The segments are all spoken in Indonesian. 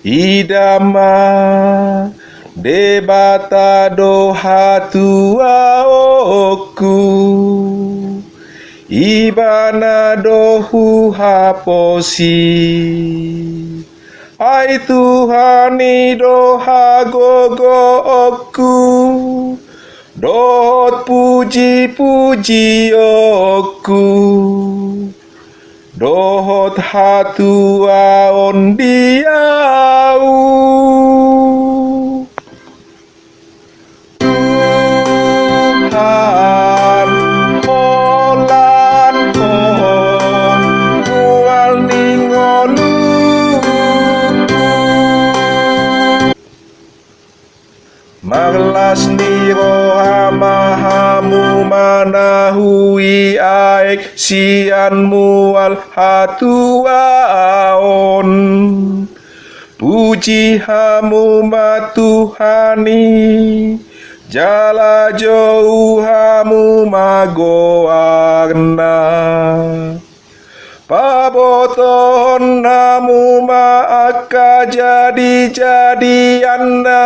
idama debata doha tua oku ibana dohu haposi. Hai Tuhani doha gogo oku dot puji-puji oku dohot hatua ondiau. Tuhan holan ho mual ningolu Marlas niro hamahamu manahui aek sian mual hatuaon. Puji hamu matuhani jala jauh hamu magoarna. Paboton namu maaka jadi-jadianna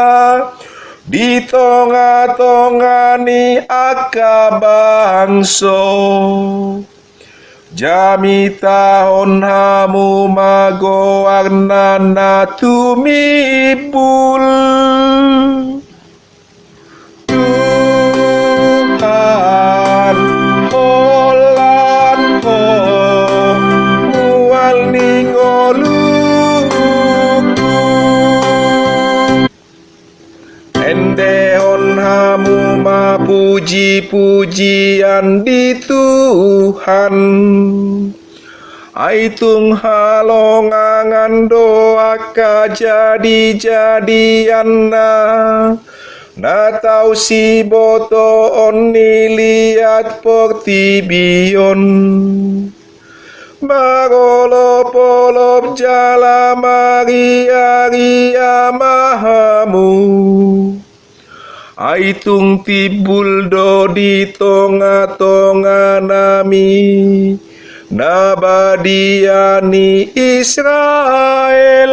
di tonga-tongani aka bangso. Jami tahun hamu magoarna natumibul. Tuhan holan ho mual ningoluku endehon hamu ma puji-pujian di Tuhan. Aitung halongangan doa ka jadi-jadianna na tau si boto onni liat portibion magolop-olop jala maria mahamu. Aitung tibul do di tonga-tonga nami nabadiani Israel.